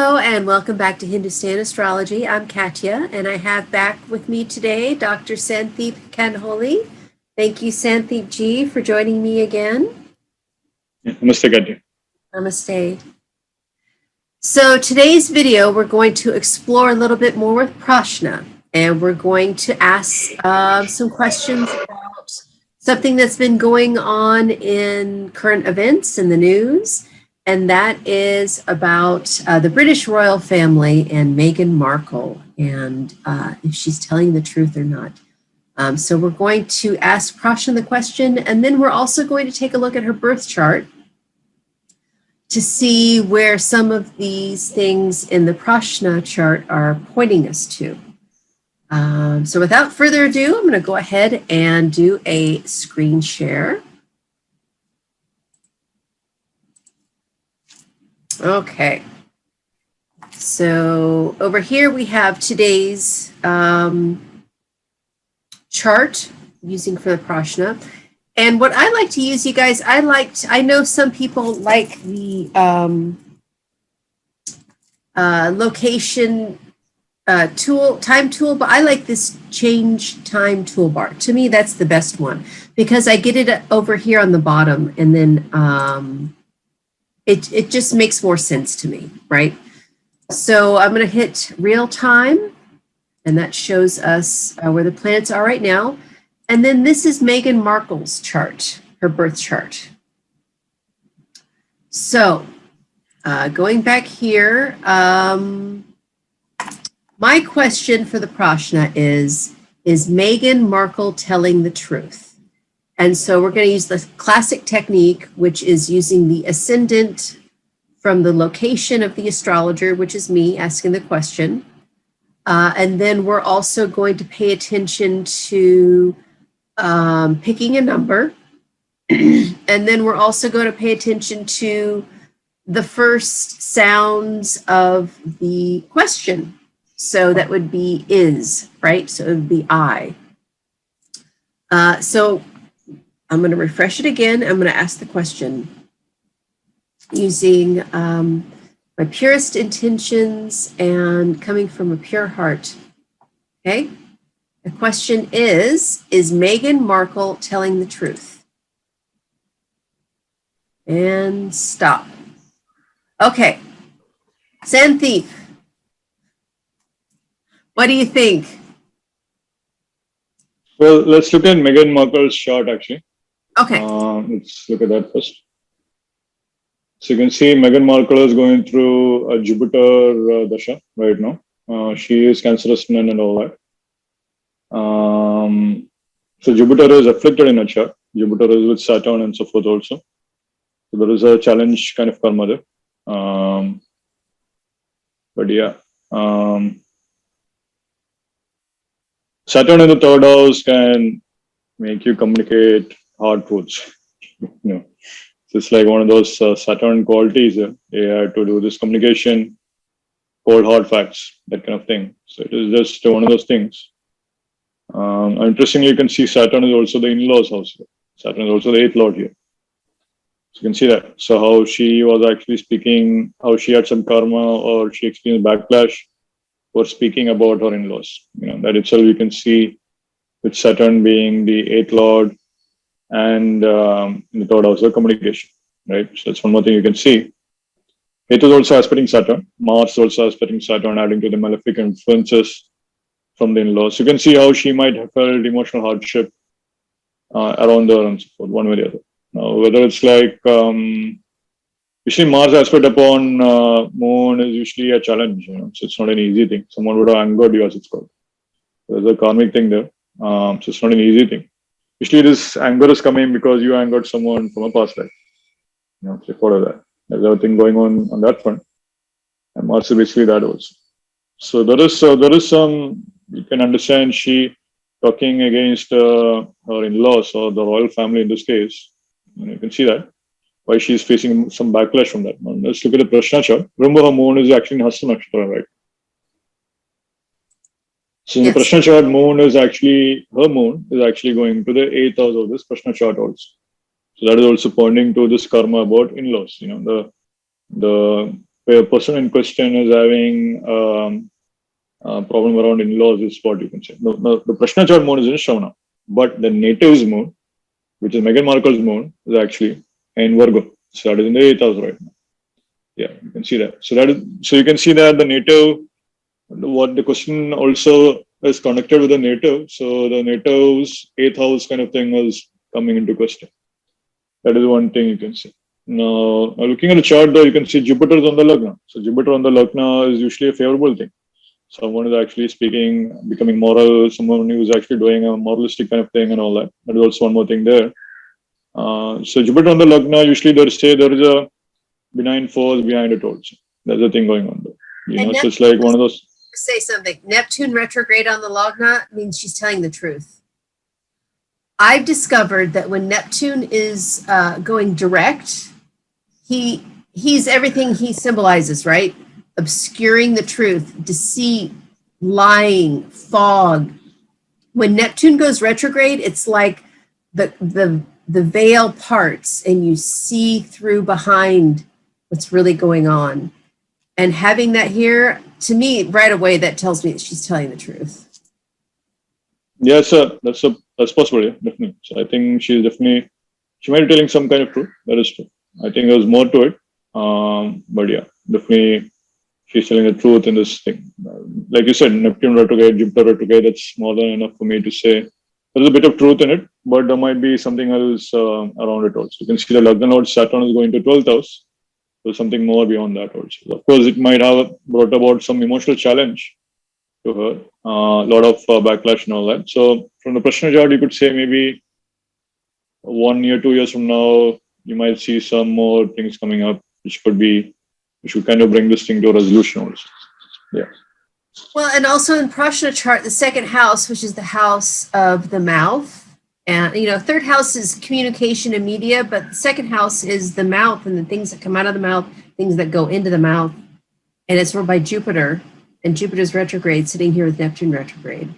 Hello and welcome back to Hindustan Astrology. I'm Katya and I have back with me today Dr. Santhip Kanholy. Thank you, Santhip ji, for joining me again. Namaste, Katya. Namaste. So today's video, we're going to explore a little bit more with Prashna, and we're going to ask some questions about something that's been going on in current events in the news. And that is about the British royal family and Meghan Markle, and if she's telling the truth or not. So we're going to ask Prashna the question, and then we're also going to take a look at her birth chart to see where some of these things in the Prashna chart are pointing us to. So without further ado, I'm going to go ahead and do a screen share. Okay, so over here we have today's chart using for the Prashna. And what I like to use, you guys, I know some people like the location time tool, but I like this change time toolbar. To me, that's the best one because I get it over here on the bottom, and then it just makes more sense to me, right? So I'm going to hit real time, and that shows us where the planets are right now. And then this is Meghan Markle's chart, her birth chart. So going back here, my question for the Prashna is Meghan Markle telling the truth? And so we're going to use the classic technique, which is using the ascendant from the location of the astrologer, which is me asking the question. And then we're also going to pay attention to picking a number. And then we're also going to pay attention to the first sounds of the question. So that would be is, right? So it would be I. So I'm going to refresh it again. I'm going to ask the question using my purest intentions and coming from a pure heart. Okay. The question is Meghan Markle telling the truth? And stop. Okay. Santhip, what do you think? Well, let's look at Meghan Markle's chart actually. Okay. Let's look at that first. So you can see Meghan Markle is going through a Jupiter dasha right now. She is Cancer ascendant and all that. So Jupiter is afflicted in her chart. Jupiter is with Saturn and so forth also. So there is a challenge kind of karma there. But yeah. Saturn in the third house can make you communicate hard truths. So it's like one of those Saturn qualities. They have to do this communication, cold hard facts, that kind of thing. So it is just one of those things. Interestingly, you can see Saturn is also the in-laws house. Saturn is also the 8th lord here. So you can see that. So how she was actually speaking, how she had some karma or she experienced backlash for speaking about her in-laws. That itself you can see with Saturn being the 8th lord and in the third house of communication, right? So that's one more thing you can see. It is also aspecting Saturn. Mars also aspecting Saturn, adding to the malefic influences from the in-laws. You can see how she might have felt emotional hardship around her and so forth, one way or the other. Now, whether it's like, usually Mars aspect upon Moon is usually a challenge, so it's not an easy thing. Someone would have angered you, as it's called. There's a karmic thing there, so it's not an easy thing. Usually this anger is coming because you angered someone from a past life. So follow that. There's everything going on that front. And Mars is basically that also. So there is some, you can understand she talking against her in-laws or the royal family in this case. You can see that, why she's facing some backlash from that. Now, let's look at the Prashna chart. Remember her moon is actually in Hasta Nakshatra, right? So in the Prashna chart, her moon is actually going to the 8th house of this Prashna chart also. So that is also pointing to this karma about in-laws, the the person in question is having a problem around in-laws, is what you can say. The Prashna chart moon is in Shravana, but the native's moon, which is Meghan Markle's moon, is actually in Virgo. So that is in the 8th house right now. Yeah, you can see that. So you can see that the native, what the question also is connected with the native. So the native's 8th house kind of thing was coming into question. That is one thing you can see. Now, looking at the chart though, you can see Jupiter is on the Lagna. So Jupiter on the Lagna is usually a favorable thing. Someone is actually speaking, becoming moral, someone who is actually doing a moralistic kind of thing and all that. That is also one more thing there. So Jupiter on the Lagna, usually they say there is a benign force behind it also. There's a thing going on there. You know, so it's like one of those. Say something. Neptune retrograde on the Lagna means she's telling the truth. I've discovered that when Neptune is going direct, he's everything he symbolizes, right? Obscuring the truth, deceit, lying, fog. When Neptune goes retrograde, it's like the veil parts and you see through behind what's really going on. And having that here, to me, right away, that tells me that she's telling the truth. Yes, sir. That's possible, yeah, definitely. So I think she might be telling some kind of truth. That is true. I think there's more to it. But yeah, definitely she's telling the truth in this thing. Like you said, Neptune retrograde, Jupiter retrograde, that's more than enough for me to say there's a bit of truth in it, but there might be something else around it also. You can see the Lagna Lord Saturn is going to 12th house. So something more beyond that also. Of course, it might have brought about some emotional challenge to her, a lot of backlash and all that. So from the Prashna chart, you could say maybe 1 year, 2 years from now, you might see some more things coming up, which should kind of bring this thing to a resolution also. Yeah. Well, and also in Prashna chart, the second house, which is the house of the mouth, and third house is communication and media, but the second house is the mouth and the things that come out of the mouth, things that go into the mouth, and it's ruled by Jupiter, and Jupiter's retrograde, sitting here with Neptune retrograde.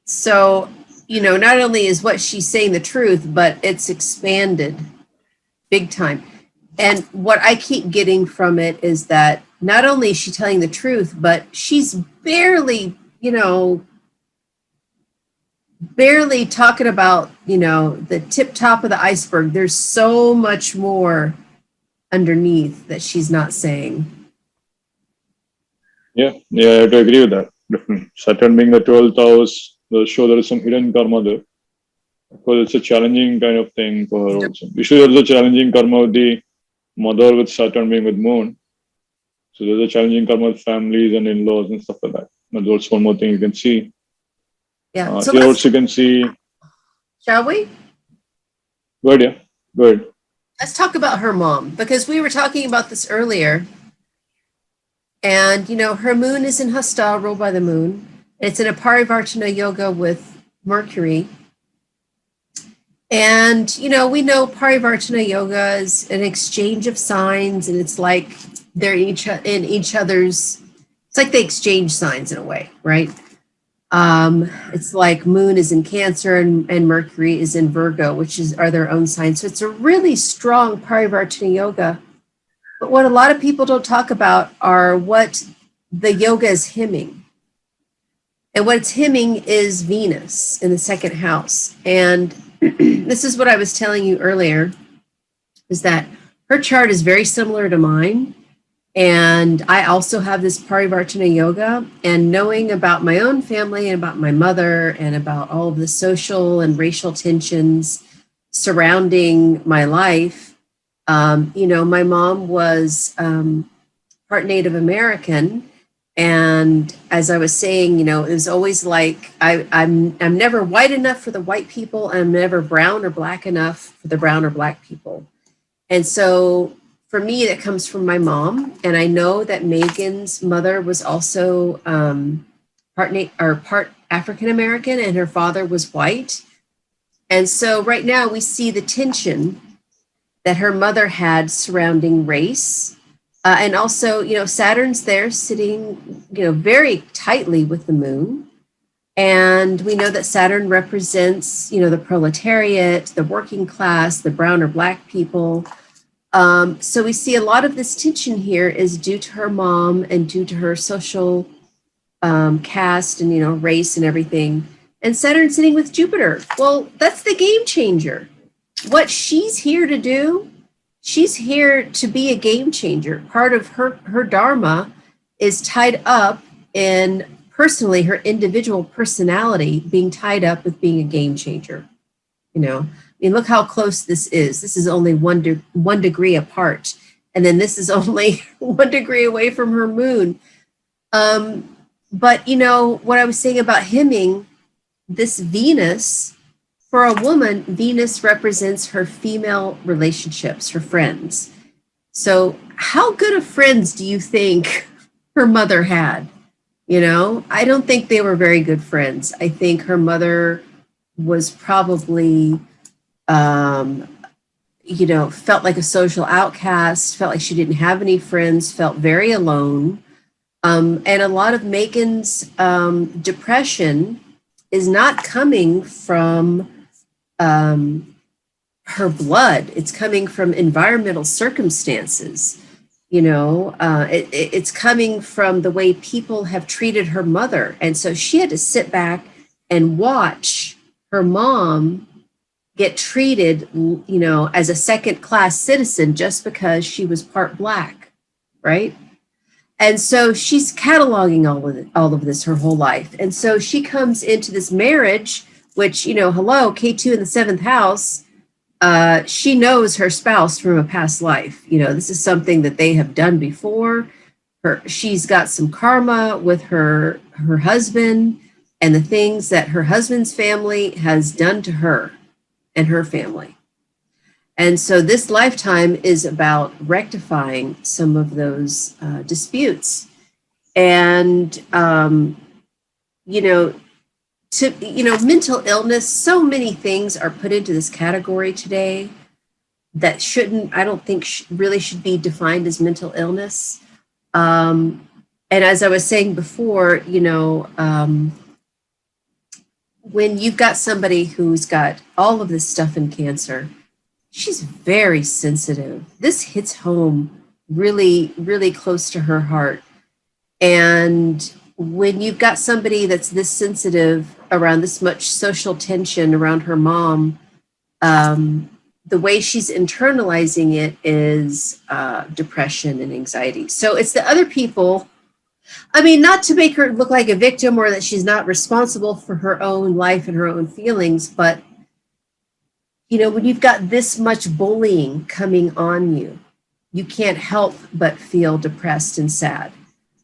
So, not only is what she's saying the truth, but it's expanded big time. And what I keep getting from it is that not only is she telling the truth, but she's barely talking about, the tip top of the iceberg. There's so much more underneath that she's not saying. Yeah, I have to agree with that. Definitely. Saturn being the 12th house, will show there is some hidden karma there. Of course, it's a challenging kind of thing for her also. Usually there's a challenging karma with the mother, with Saturn being with moon. So there's a challenging karma with families and in-laws and stuff like that. That's also one more thing you can see. Yeah. So here also you can see. Shall we? Go ahead, yeah. Go ahead. Let's talk about her mom, because we were talking about this earlier. And, her moon is in Hasta, ruled by the moon. It's in a Parivartana yoga with Mercury. And, we know Parivartana yoga is an exchange of signs, and it's like they're in each other's, it's like they exchange signs in a way, right? It's like moon is in Cancer and Mercury is in Virgo, which are their own signs. So it's a really strong Parivartana yoga. But what a lot of people don't talk about are what the yoga is hymning. And what it's hymning is Venus in the second house. And this is what I was telling you earlier, is that her chart is very similar to mine. And I also have this Parivartana yoga, and knowing about my own family and about my mother and about all of the social and racial tensions surrounding my life. My mom was part Native American. And as I was saying, it was always like, I'm never white enough for the white people, and I'm never brown or black enough for the brown or black people. And so for me, that comes from my mom. And I know that Megan's mother was also part African American, and her father was white. And so right now we see the tension that her mother had surrounding race. And also, Saturn's there sitting, very tightly with the moon. And we know that Saturn represents, the proletariat, the working class, the brown or black people. So we see a lot of this tension here is due to her mom and due to her social caste and, race and everything. And Saturn sitting with Jupiter. Well, that's the game changer. What she's here to do, she's here to be a game changer. Part of her dharma is tied up in personally her individual personality being tied up with being a game changer. Look how close this is. This is only one degree apart. And then this is only 1 degree away from her moon. But what I was saying about hymning, this Venus, for a woman, Venus represents her female relationships, her friends. So how good of friends do you think her mother had? I don't think they were very good friends. I think her mother was probably, felt like a social outcast, felt like she didn't have any friends, felt very alone. And a lot of Meghan's depression is not coming from her blood. It's coming from environmental circumstances. It's coming from the way people have treated her mother. And so she had to sit back and watch her mom get treated, as a second-class citizen just because she was part Black, right? And so she's cataloging all of this her whole life. And so she comes into this marriage, which, hello, K2 in the 7th house, she knows her spouse from a past life. This is something that they have done before. She's got some karma with her husband and the things that her husband's family has done to her and her family. And so this lifetime is about rectifying some of those disputes. And, mental illness, so many things are put into this category today that I don't think really should be defined as mental illness. And as I was saying before, when you've got somebody who's got all of this stuff in Cancer, she's very sensitive. This hits home really, really close to her heart. And when you've got somebody that's this sensitive around this much social tension around her mom, the way she's internalizing it is depression and anxiety. So it's the other people. Not to make her look like a victim or that she's not responsible for her own life and her own feelings, but when you've got this much bullying coming on you, you can't help but feel depressed and sad.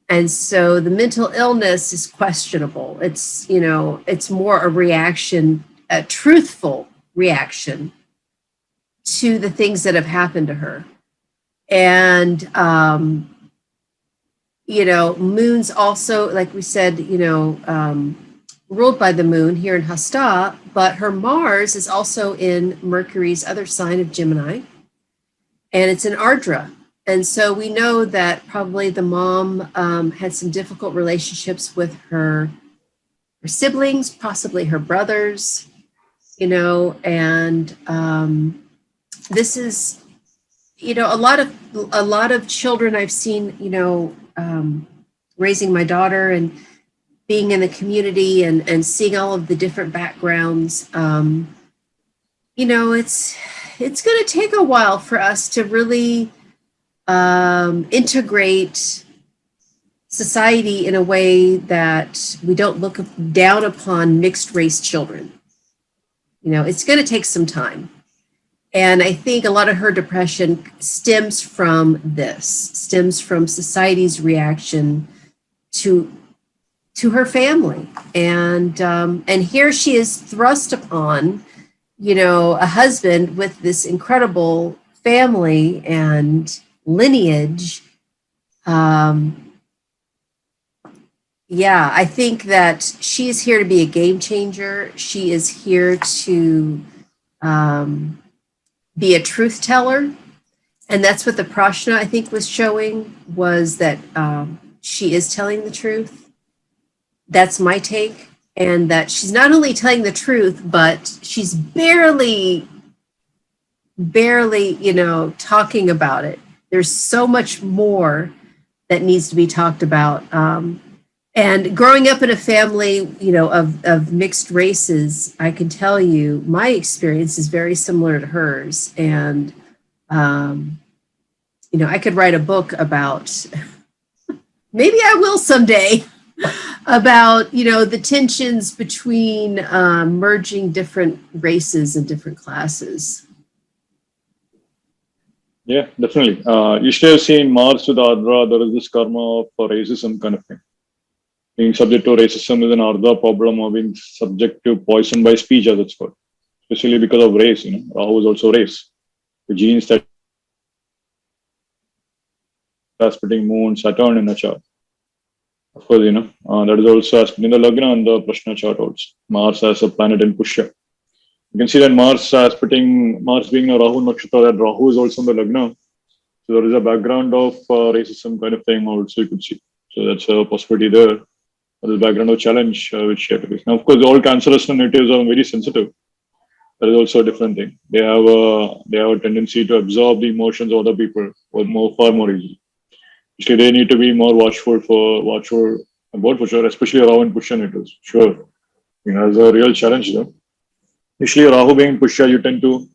And so the mental illness is questionable. It's, it's more a reaction, a truthful reaction to the things that have happened to her. And, moon's also, like we said, ruled by the moon here in Hasta, but her Mars is also in Mercury's other sign of Gemini, and it's in Ardra. And so we know that probably the mom had some difficult relationships with her siblings, possibly her brothers, and this is, a lot of children I've seen, raising my daughter and being in the community and seeing all of the different backgrounds, it's going to take a while for us to really integrate society in a way that we don't look down upon mixed race children. It's going to take some time. And I think a lot of her depression stems from society's reaction to her family. And here she is thrust upon, a husband with this incredible family and lineage. I think that she is here to be a game changer. She is here to be a truth teller. And that's what the Prashna, I think, was showing, was that she is telling the truth. That's my take. And that she's not only telling the truth, but she's barely barely, talking about it. There's so much more that needs to be talked about. And growing up in a family, of mixed races, I can tell you my experience is very similar to hers. And, I could write a book about, maybe I will someday, about, the tensions between merging different races and different classes. Yeah, definitely. Usually I've seen Mars with Ardra, there is this karma of racism kind of thing. Being subject to racism is an Ardra problem, or being subject to poison by speech, as it's called, especially because of race. Rahu is also race. The genes that are splitting moon, Saturn in a chart. Of course, that is also aspect in the Lagna and the Prashna chart also. Mars as a planet in Pushya. You can see that Mars being a Rahu Nakshatra, that Rahu is also in the Lagna. So there is a background of racism kind of thing also you could see. So that's a possibility there. There is a background of challenge which she had to face. Now, of course, all Cancerous natives are very sensitive. That is also a different thing. They have a tendency to absorb the emotions of other people far more easily. Actually, they need to be more watchful about for sure, especially around Pushya natives. Sure. There's a real challenge there. Usually, Rahu being Pushya, you tend to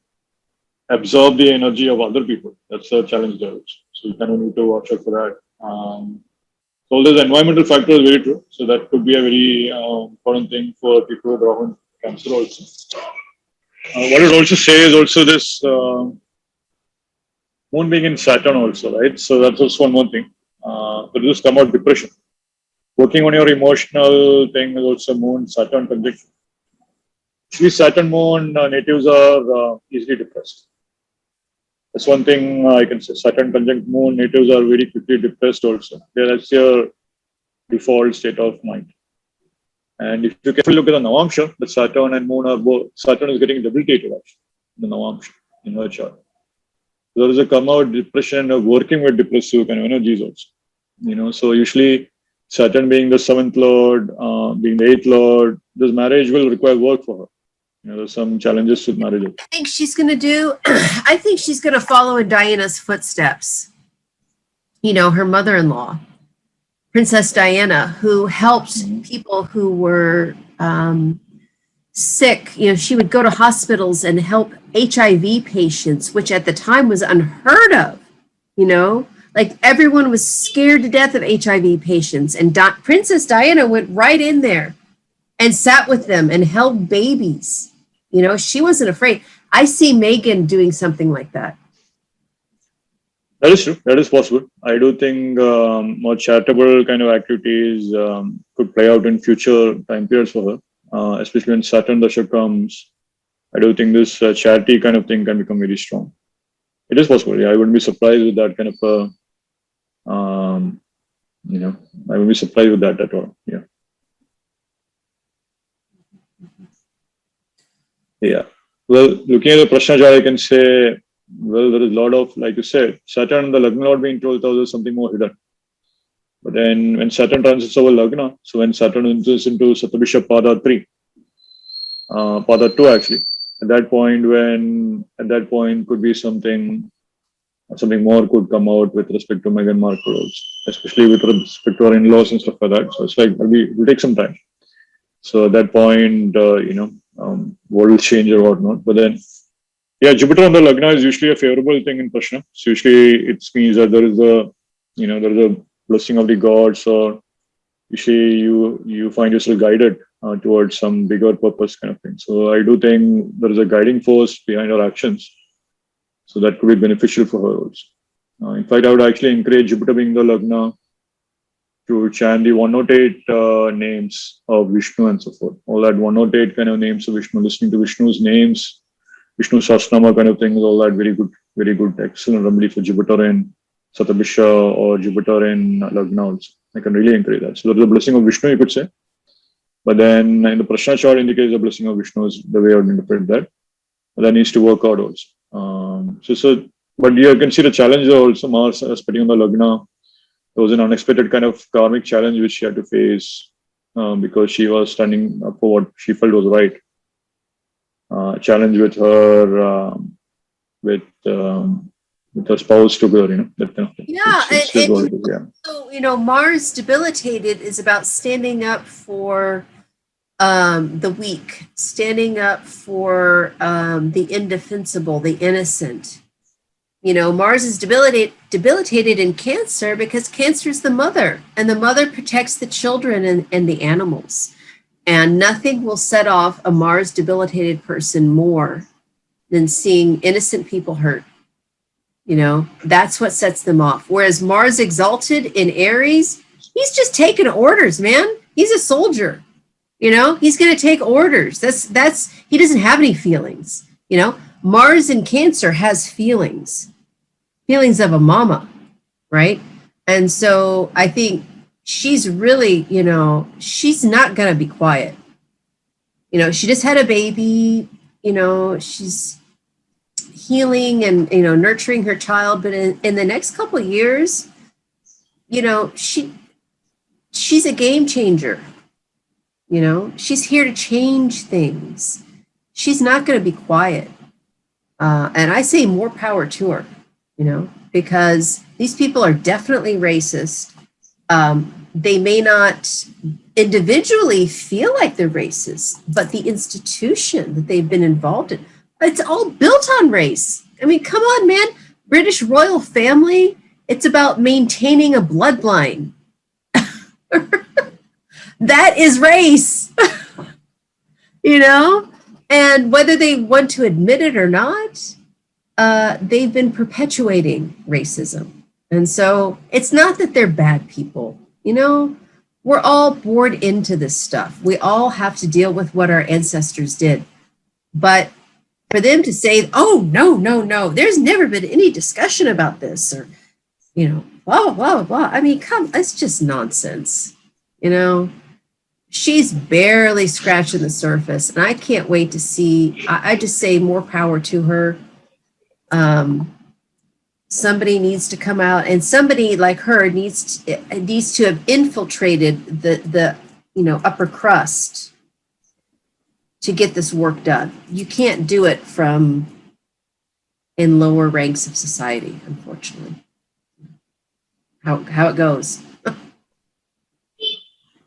absorb the energy of other people. That's a challenge there. So you kind of need to watch out for that. So all those environmental factors very true. So that could be a very important thing for people with Rahu and Cancer also. What I would also say is also this moon being in Saturn also, right? So that's also one more thing. There is come out depression. Working on your emotional thing is also moon Saturn conjunction. These Saturn moon natives are easily depressed. That's one thing I can say. Saturn conjunct moon natives are very quickly depressed also. That's your default state of mind. And if you carefully look at the Navamsha, the Saturn and moon are both, Saturn is getting debilitated actually, in the Navamsha, in her chart. So there is a come out depression of working with depressive kind of energies also. So usually Saturn being the 7th lord, being the 8th lord, this marriage will require work for her. There's some challenges with marriage. I think she's going to follow in Diana's footsteps. Her mother-in-law, Princess Diana, who helped people who were sick. She would go to hospitals and help HIV patients, which at the time was unheard of. Like everyone was scared to death of HIV patients. And Princess Diana went right in there and sat with them and held babies. She wasn't afraid. I see Meghan doing something like that. That is true. That is possible. I do think more charitable kind of activities could play out in future time periods for her, especially when Saturn Dasha comes. I do think this charity kind of thing can become very strong. It is possible. Yeah, I wouldn't be surprised with that kind of I wouldn't be surprised with that at all. Yeah. Yeah. Well, looking at the Prashna chart, I can say, well, there is a lot of, like you said, Saturn and the Lagna Lord being told there's something more hidden. But then when Saturn transits over Lagna, so when Saturn enters into Satabhisha Pada 3, Pada 2 actually, at that point could be something more could come out with respect to Meghan Markle also, especially with respect to her in-laws and stuff like that. So it's like, it will take some time. So at that point, what will change or whatnot. But then, yeah, Jupiter on the Lagna is usually a favorable thing in Prashna. So usually it means that there is a blessing of the gods, or usually you find yourself guided towards some bigger purpose kind of thing. So I do think there is a guiding force behind our actions. So that could be beneficial for her also. In fact, I would actually encourage Jupiter being the Lagna to chant the 108 names of Vishnu and so forth. All that 108 kind of names of Vishnu, listening to Vishnu's names, Vishnu Sahasranama kind of things, all that very good, excellent remedy for Jupiter in Satabhisha or Jupiter in Lagna also. I can really encourage that. So there's a blessing of Vishnu, you could say. But then in the Prashna chart indicates the blessing of Vishnu is the way I would interpret that. But that needs to work out also. But you can see the challenge also. Mars splitting on the Lagna. There was an unexpected kind of karmic challenge which she had to face because she was standing up for what she felt was right. Challenge with her with a spouse together, that kind of thing. Yeah, it's just what it is, yeah. so Mars debilitated is about standing up for the weak, standing up for the indefensible, the innocent. Mars is debilitated in Cancer because Cancer is the mother, and the mother protects the children and the animals. And nothing will set off a Mars debilitated person more than seeing innocent people hurt. That's what sets them off. Whereas Mars exalted in Aries, he's just taking orders, man. He's a soldier. He's going to take orders. He doesn't have any feelings. Mars in Cancer has feelings of a mama, right? And so I think she's really, she's not going to be quiet. She just had a baby, she's healing and, nurturing her child. But in the next couple of years, she's a game changer. She's here to change things. She's not going to be quiet. And I say more power to her, because these people are definitely racist. They may not individually feel like they're racist, but the institution that they've been involved in, it's all built on race. I mean, come on, man. British royal family, it's about maintaining a bloodline. That is race, and whether they want to admit it or not, they've been perpetuating racism. And so it's not that they're bad people. We're all born into this stuff. We all have to deal with what our ancestors did. But for them to say, oh, no, there's never been any discussion about this, or, blah, blah, blah. I mean, it's just nonsense. She's barely scratching the surface, and I can't wait to see. I just say more power to her. Somebody needs to come out, and somebody like her needs to have infiltrated the upper crust to get this work done. You can't do it from in lower ranks of society, unfortunately. How it goes.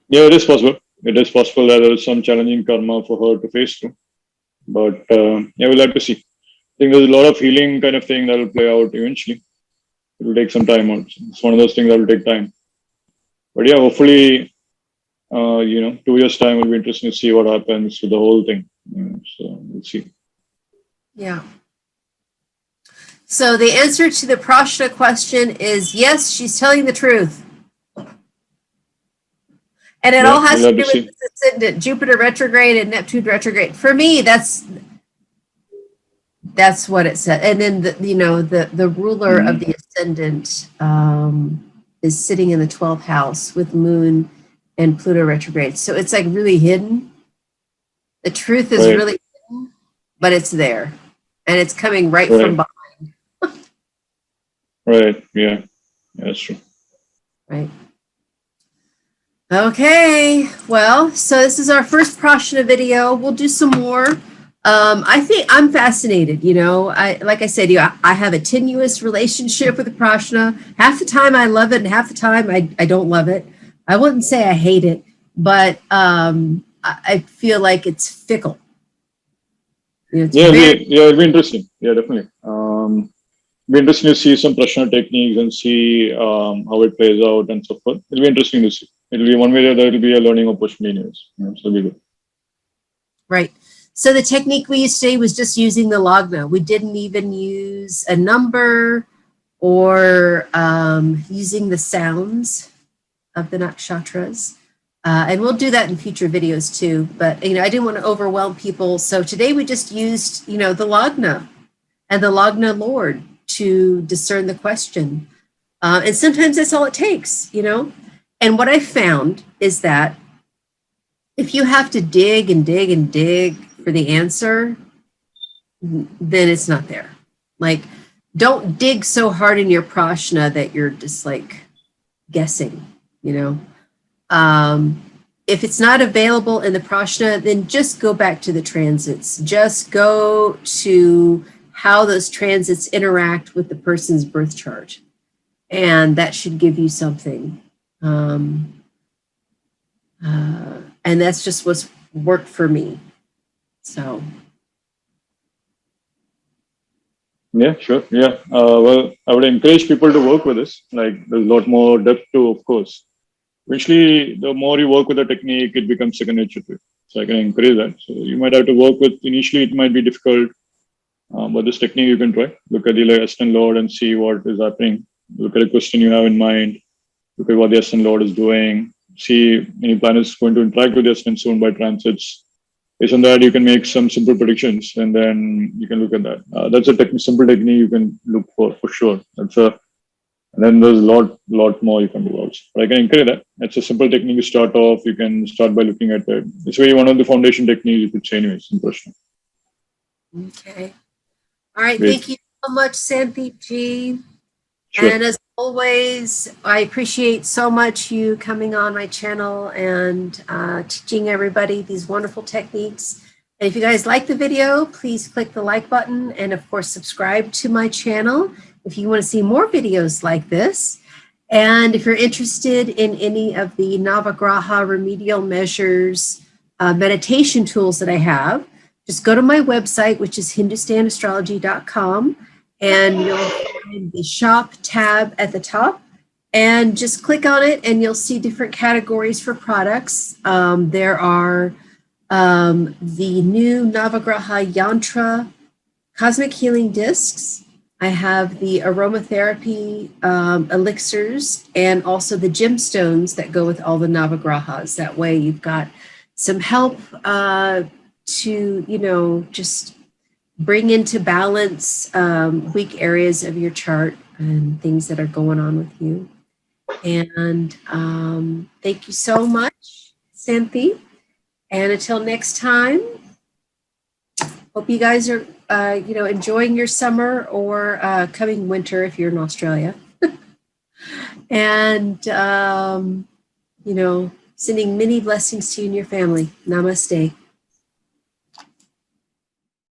Yeah, it is possible. It is possible that there is some challenging karma for her to face through. But we'll have to see. I think there's a lot of healing kind of thing that will play out eventually. It will take some time out. It's one of those things that will take time. But yeah, hopefully, 2 years' time will be interesting to see what happens with the whole thing. So we'll see. Yeah. So the answer to the Prashna question is yes, she's telling the truth. And it all has to do with this ascendant, Jupiter retrograde and Neptune retrograde. For me, that's what it said. And then the ruler of the ascendant is sitting in the 12th house with Moon and Pluto retrograde. So it's like really hidden. The truth is really hidden, but it's there, and it's coming right from behind. Right. Yeah, that's true. Right. Okay, well, so this is our first Prashna video. We'll do some more. I think I'm fascinated, like I said, I have a tenuous relationship with the Prashna. Half the time I love it, and half the time I don't love it. I wouldn't say I hate it, but I feel like it's fickle. It'll be interesting. Yeah, definitely. It'll be interesting to see some Prashna techniques and see how it plays out and so forth. It'll be interesting to see. It'll be one way or the other, it'll be a learning opportunity anyways. So it'll be good. Right. So the technique we used today was just using the lagna. We didn't even use a number or using the sounds of the nakshatras. And we'll do that in future videos too. But, I didn't want to overwhelm people. So today we just used, the lagna and the lagna lord to discern the question. And sometimes that's all it takes, And what I found is that if you have to dig and dig and dig for the answer, then it's not there. Like, don't dig so hard in your prashna that you're just like guessing, If it's not available in the prashna, then just go back to the transits. Just go to how those transits interact with the person's birth chart. And that should give you something. And that's just what's worked for me. So. Yeah, sure. Yeah. Well, I would encourage people to work with this. Like, there's a lot more depth to, of course. Eventually, the more you work with the technique, it becomes second nature to you. So I can encourage that. So you might have to work with, initially it might be difficult, but this technique you can try. Look at the Ascendant Lord and see what is happening. Look at a question you have in mind. Look at what the Ascendant Lord is doing. See any planets going to interact with the Ascendant soon by transits. Based on that, you can make some simple predictions, and then you can look at that. That's a simple technique you can look for sure. And then there's a lot more you can do also. But I can encourage that. It's a simple technique to start off. You can start by looking at it. It's really one of the foundation techniques you could say anyways in person. Okay. All right. Great. Thank you so much, Santhip Ji. Sure. And as always, I appreciate so much you coming on my channel and teaching everybody these wonderful techniques. And if you guys like the video, please click the like button and of course, subscribe to my channel if you want to see more videos like this. And if you're interested in any of the Navagraha remedial measures, meditation tools that I have, just go to my website, which is hindustanastrology.com. And you'll find the shop tab at the top and just click on it and you'll see different categories for products. There are the new Navagraha Yantra Cosmic Healing Discs. I have the aromatherapy elixirs and also the gemstones that go with all the Navagrahas. That way you've got some help to, just bring into balance weak areas of your chart and things that are going on with you. And thank you so much, Santhip. And until next time, hope you guys are, enjoying your summer or coming winter if you're in Australia. And, sending many blessings to you and your family. Namaste.